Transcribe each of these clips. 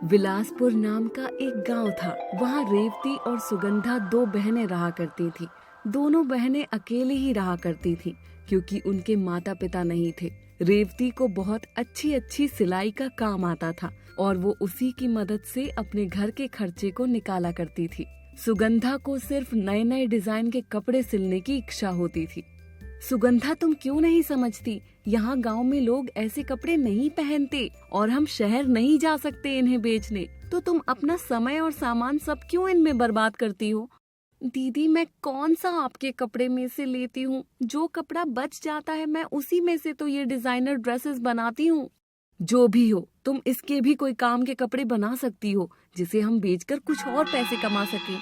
विलासपुर नाम का एक गांव था। वहाँ रेवती और सुगंधा दो बहनें रहा करती थी। दोनों बहनें अकेली ही रहा करती थी क्योंकि उनके माता पिता नहीं थे। रेवती को बहुत अच्छी अच्छी सिलाई का काम आता था और वो उसी की मदद से अपने घर के खर्चे को निकाला करती थी। सुगंधा को सिर्फ नए नए डिजाइन के कपड़े सिलने की इच्छा होती थी। सुगंधा, तुम क्यों नहीं समझती? यहाँ गांव में लोग ऐसे कपड़े नहीं पहनते और हम शहर नहीं जा सकते इन्हें बेचने, तो तुम अपना समय और सामान सब क्यों इनमें बर्बाद करती हो? दीदी, मैं कौन सा आपके कपड़े में से लेती हूँ? जो कपड़ा बच जाता है मैं उसी में से तो ये डिजाइनर ड्रेसेस बनाती हूँ। जो भी हो, तुम इसके भी कोई काम के कपड़े बना सकती हो जिसे हम बेचकर कुछ और पैसे कमा सकें।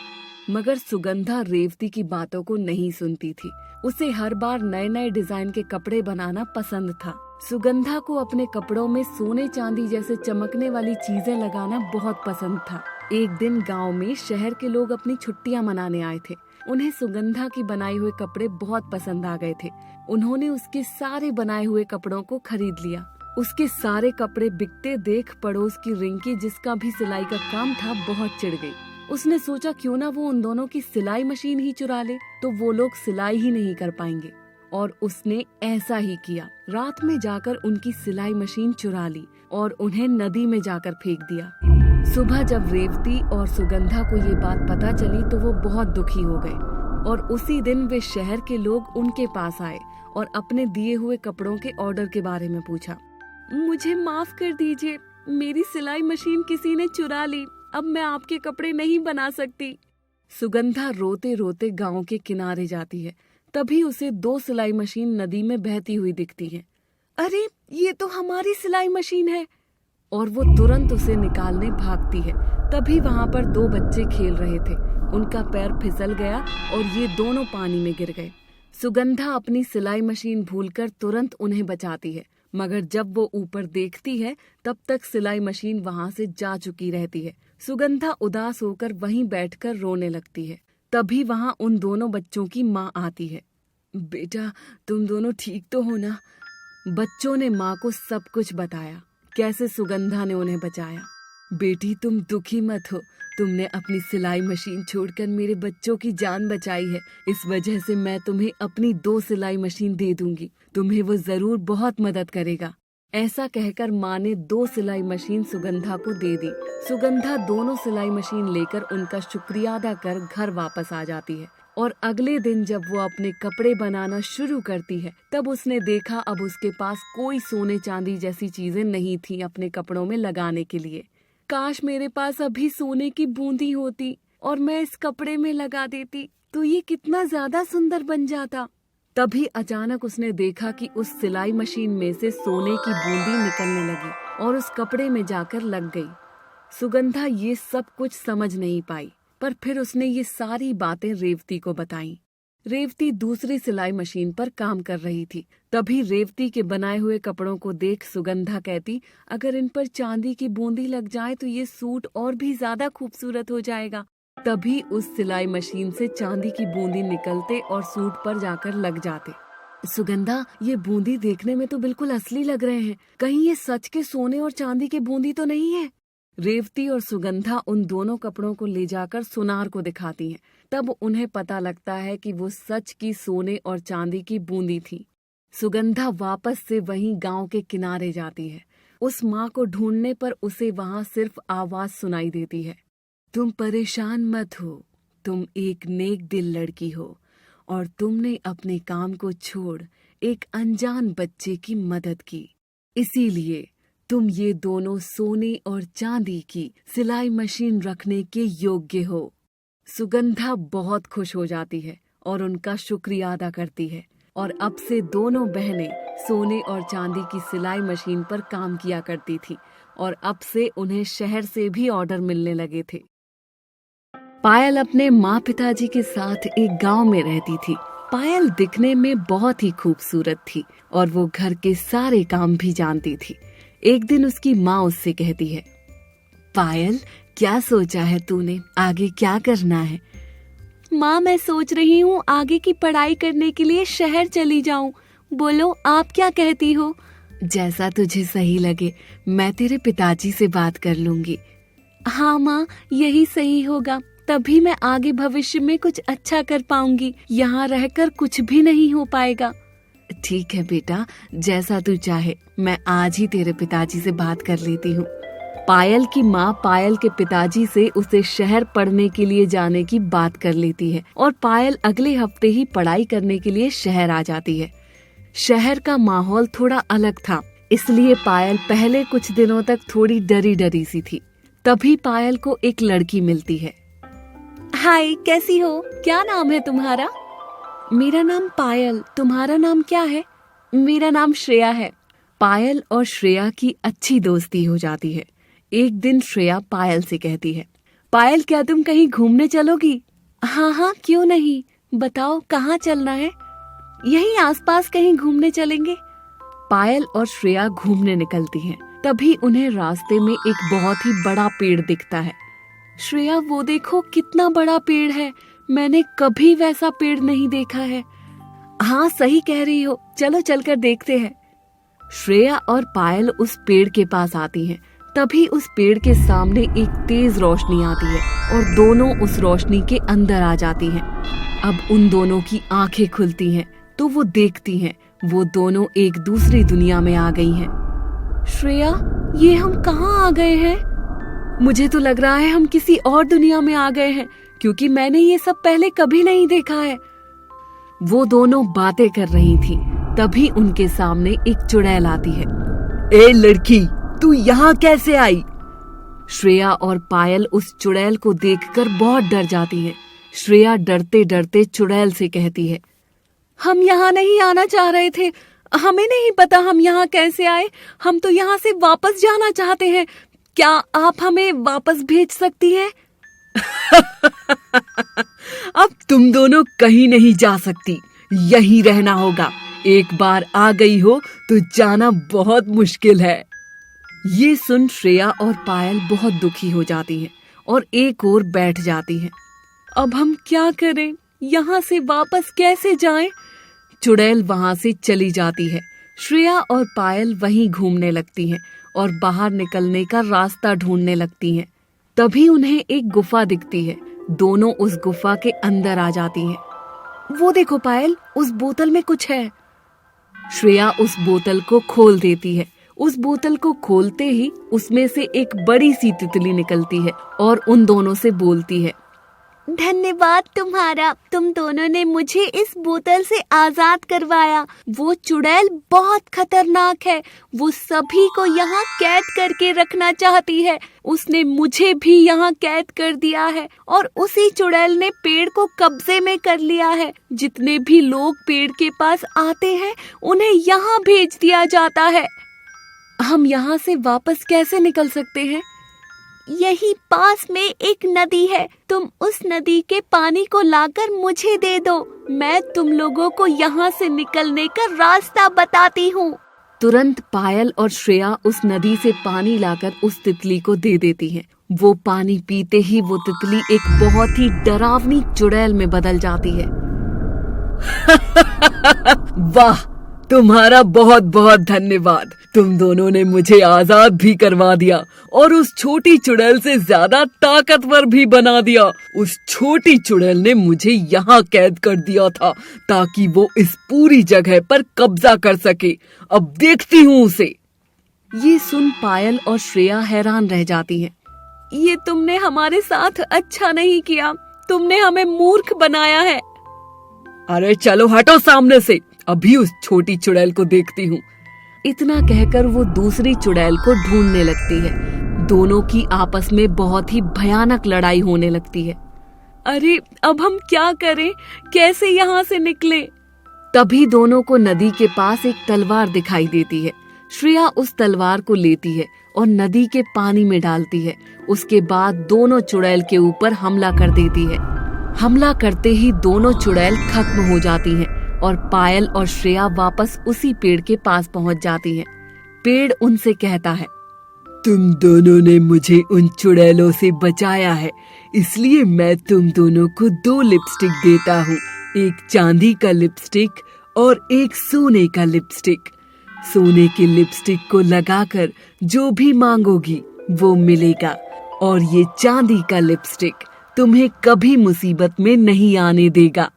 मगर सुगंधा रेवती की बातों को नहीं सुनती थी। उसे हर बार नए नए डिजाइन के कपड़े बनाना पसंद था। सुगंधा को अपने कपड़ों में सोने चांदी जैसे चमकने वाली चीजें लगाना बहुत पसंद था। एक दिन गांव में शहर के लोग अपनी छुट्टियां मनाने आए थे। उन्हें सुगंधा की बनाई हुए कपड़े बहुत पसंद आ गए थे। उन्होंने उसके सारे बनाए हुए कपड़ों को खरीद लिया। उसके सारे कपड़े बिकते देख पड़ोस की रिंकी, जिसका भी सिलाई का काम था, बहुत चिढ़ गई। उसने सोचा क्यों ना वो उन दोनों की सिलाई मशीन ही चुरा ले, तो वो लोग सिलाई ही नहीं कर पाएंगे। और उसने ऐसा ही किया। रात में जाकर उनकी सिलाई मशीन चुरा ली और उन्हें नदी में जाकर फेंक दिया। सुबह जब रेवती और सुगंधा को ये बात पता चली तो वो बहुत दुखी हो गए और उसी दिन वे शहर के लोग उनके पास आए और अपने दिए हुए कपड़ों के ऑर्डर के बारे में पूछा। मुझे माफ कर दीजिए, मेरी सिलाई मशीन किसी ने चुरा ली। अब मैं आपके कपड़े नहीं बना सकती। सुगंधा रोते रोते गांव के किनारे जाती है। तभी उसे दो सिलाई मशीन नदी में बहती हुई दिखती है। अरे, ये तो हमारी सिलाई मशीन है! और वो तुरंत उसे निकालने भागती है। तभी वहां पर दो बच्चे खेल रहे थे। उनका पैर फिसल गया और ये दोनों पानी में गिर गए। सुगंधा अपनी सिलाई मशीन भूलकर तुरंत उन्हें बचाती है, मगर जब वो ऊपर देखती है तब तक सिलाई मशीन वहां से जा चुकी रहती है। सुगंधा उदास होकर वहीं बैठकर रोने लगती है। तभी वहां उन दोनों बच्चों की माँ आती है। बेटा, तुम दोनों ठीक तो हो ना? बच्चों ने माँ को सब कुछ बताया, कैसे सुगंधा ने उन्हें बचाया। बेटी, तुम दुखी मत हो। तुमने अपनी सिलाई मशीन छोड़कर मेरे बच्चों की जान बचाई है। इस वजह से मैं तुम्हें अपनी दो सिलाई मशीन दे दूंगी। तुम्हें वो जरूर बहुत मदद करेगा। ऐसा कहकर माँ ने दो सिलाई मशीन सुगंधा को दे दी। सुगंधा दोनों सिलाई मशीन लेकर उनका शुक्रिया अदा कर घर वापस आ जाती है। और अगले दिन जब वो अपने कपड़े बनाना शुरू करती है तब उसने देखा अब उसके पास कोई सोने चांदी जैसी चीजें नहीं थी अपने कपड़ों में लगाने के लिए। काश मेरे पास अभी सोने की बूंदी होती और मैं इस कपड़े में लगा देती तो ये कितना ज्यादा सुंदर बन जाता। तभी अचानक उसने देखा कि उस सिलाई मशीन में से सोने की बूंदी निकलने लगी और उस कपड़े में जाकर लग गई। सुगंधा ये सब कुछ समझ नहीं पाई, पर फिर उसने ये सारी बातें रेवती को बताईं। रेवती दूसरी सिलाई मशीन पर काम कर रही थी। तभी रेवती के बनाए हुए कपड़ों को देख सुगंधा कहती, अगर इन पर चांदी की बूंदी लग जाए तो ये सूट और भी ज्यादा खूबसूरत हो जाएगा। तभी उस सिलाई मशीन से चांदी की बूंदी निकलते और सूट पर जाकर लग जाते। सुगंधा, ये बूंदी देखने में तो बिल्कुल असली लग रहे हैं। कहीं ये सच के सोने और चांदी की बूंदी तो नहीं है? रेवती और सुगंधा उन दोनों कपड़ों को ले जाकर सुनार को दिखाती हैं। तब उन्हें पता लगता है कि वो सच की सोने और चांदी की बूंदी थी। सुगंधा वापस से वहीं गांव के किनारे जाती है। उस माँ को ढूंढने पर उसे वहां सिर्फ आवाज सुनाई देती है। तुम परेशान मत हो, तुम एक नेक दिल लड़की हो और तुमने अपने काम को छोड़ एक अनजान बच्चे की मदद की, इसीलिए तुम ये दोनों सोने और चांदी की सिलाई मशीन रखने के योग्य हो। सुगंधा बहुत खुश हो जाती है और उनका शुक्रिया अदा करती है और अब से दोनों बहनें सोने और चांदी की सिलाई मशीन पर काम किया करती थी और अब से उन्हें शहर से भी ऑर्डर मिलने लगे थे। पायल अपने माँ पिताजी के साथ एक गांव में रहती थी। पायल दिखने में बहुत ही खूबसूरत थी और वो घर के सारे काम भी जानती थी। एक दिन उसकी माँ उससे कहती है, पायल, क्या सोचा है तूने? आगे क्या करना है? माँ, मैं सोच रही हूँ आगे की पढ़ाई करने के लिए शहर चली जाऊँ। बोलो, आप क्या कहती हो? जैसा तुझे सही लगे, मैं तेरे पिताजी से बात कर लूंगी। हाँ माँ, यही सही होगा, तभी मैं आगे भविष्य में कुछ अच्छा कर पाऊंगी। यहाँ रहकर कुछ भी नहीं हो पाएगा। ठीक है बेटा, जैसा तू चाहे। मैं आज ही तेरे पिताजी से बात कर लेती हूँ। पायल की माँ पायल के पिताजी से उसे शहर पढ़ने के लिए जाने की बात कर लेती है और पायल अगले हफ्ते ही पढ़ाई करने के लिए शहर आ जाती है। शहर का माहौल थोड़ा अलग था, इसलिए पायल पहले कुछ दिनों तक थोड़ी डरी डरी सी थी। तभी पायल को एक लड़की मिलती है। हाय, कैसी हो? क्या नाम है तुम्हारा? मेरा नाम पायल, तुम्हारा नाम क्या है? मेरा नाम श्रेया है। पायल और श्रेया की अच्छी दोस्ती हो जाती है। एक दिन श्रेया पायल से कहती है, पायल क्या तुम कहीं घूमने चलोगी? हाँ हाँ, क्यों नहीं, बताओ कहाँ चलना है? यहीं आसपास कहीं घूमने चलेंगे। पायल और श्रेया घूमने निकलती हैं। तभी उन्हें रास्ते में एक बहुत ही बड़ा पेड़ दिखता है। श्रेया, वो देखो कितना बड़ा पेड़ है, मैंने कभी वैसा पेड़ नहीं देखा है। हाँ, सही कह रही हो, चलो चलकर देखते हैं। श्रेया और पायल उस पेड़ के पास आती हैं। तभी उस पेड़ के सामने एक तेज रोशनी आती है और दोनों उस रोशनी के अंदर आ जाती हैं। अब उन दोनों की आंखें खुलती हैं तो वो देखती हैं वो दोनों एक दूसरी दुनिया में आ गई हैं। श्रेया, ये हम कहाँ आ गए हैं? मुझे तो लग रहा है हम किसी और दुनिया में आ गए हैं, क्योंकि मैंने ये सब पहले कभी नहीं देखा है। वो दोनों बातें कर रही थी। तभी उनके सामने एक चुड़ैल आती है। ए लड़की, तू यहाँ कैसे आई? श्रेया और पायल उस चुड़ैल को देखकर बहुत डर जाती हैं। श्रेया डरते डरते चुड़ैल से कहती है, हम यहाँ नहीं आना चाह रहे थे, हमें नहीं पता हम यहाँ कैसे आए। हम तो यहाँ से वापस जाना चाहते हैं, क्या आप हमें वापस भेज सकती हैं? अब तुम दोनों कहीं नहीं जा सकती, यहीं रहना होगा। एक बार आ गई हो तो जाना बहुत मुश्किल है। ये सुन श्रेया और पायल बहुत दुखी हो जाती हैं और एक ओर बैठ जाती हैं। अब हम क्या करें, यहाँ से वापस कैसे जाएं? चुड़ैल वहाँ से चली जाती है। श्रेया और पायल वहीं घूमने लगती हैं और बाहर निकलने का रास्ता ढूंढने लगती हैं। तभी उन्हें एक गुफा दिखती है। दोनों उस गुफा के अंदर आ जाती हैं। वो देखो पायल, उस बोतल में कुछ है। श्रेया उस बोतल को खोल देती है। उस बोतल को खोलते ही उसमें से एक बड़ी सी तितली निकलती है और उन दोनों से बोलती है, धन्यवाद तुम्हारा, तुम दोनों ने मुझे इस बोतल से आजाद करवाया। वो चुड़ैल बहुत खतरनाक है, वो सभी को यहाँ कैद करके रखना चाहती है। उसने मुझे भी यहाँ कैद कर दिया है और उसी चुड़ैल ने पेड़ को कब्जे में कर लिया है। जितने भी लोग पेड़ के पास आते हैं उन्हें यहाँ भेज दिया जाता है। हम यहाँ से वापस कैसे निकल सकते हैं? यही पास में एक नदी है, तुम उस नदी के पानी को लाकर मुझे दे दो, मैं तुम लोगों को यहाँ से निकलने का रास्ता बताती हूँ। तुरंत पायल और श्रेया उस नदी से पानी लाकर उस तितली को दे देती हैं। वो पानी पीते ही वो तितली एक बहुत ही डरावनी चुड़ैल में बदल जाती है। वाह, तुम्हारा बहुत बहुत धन्यवाद, तुम दोनों ने मुझे आजाद भी करवा दिया और उस छोटी चुड़ैल से ज्यादा ताकतवर भी बना दिया। उस छोटी चुड़ैल ने मुझे यहाँ कैद कर दिया था ताकि वो इस पूरी जगह पर कब्जा कर सके। अब देखती हूँ उसे। ये सुन पायल और श्रेया हैरान रह जाती हैं। ये तुमने हमारे साथ अच्छा नहीं किया, तुमने हमें मूर्ख बनाया है। अरे चलो हटो सामने से, अभी उस छोटी चुड़ैल को देखती हूँ। इतना कहकर वो दूसरी चुड़ैल को ढूंढने लगती है। दोनों की आपस में बहुत ही भयानक लड़ाई होने लगती है। अरे अब हम क्या करें, कैसे यहाँ से निकले? तभी दोनों को नदी के पास एक तलवार दिखाई देती है। श्रेया उस तलवार को लेती है और नदी के पानी में डालती है। उसके बाद दोनों चुड़ैल के ऊपर हमला कर देती है। हमला करते ही दोनों चुड़ैल खत्म हो जाती हैं और पायल और श्रेया वापस उसी पेड़ के पास पहुंच जाती हैं। पेड़ उनसे कहता है, तुम दोनों ने मुझे उन चुड़ैलों से बचाया है, इसलिए मैं तुम दोनों को 2 लिपस्टिक देता हूँ, एक चांदी का लिपस्टिक और एक सोने का लिपस्टिक। सोने के लिपस्टिक को लगाकर जो भी मांगोगी वो मिलेगा और ये चांदी का लिपस्टिक तुम्हें कभी मुसीबत में नहीं आने देगा।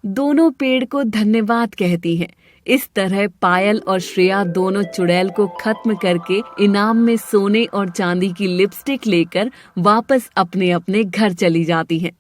दोनों पेड़ को धन्यवाद कहती हैं। इस तरह पायल और श्रेया दोनों चुड़ैल को खत्म करके इनाम में सोने और चांदी की लिपस्टिक लेकर वापस अपने अपने घर चली जाती हैं।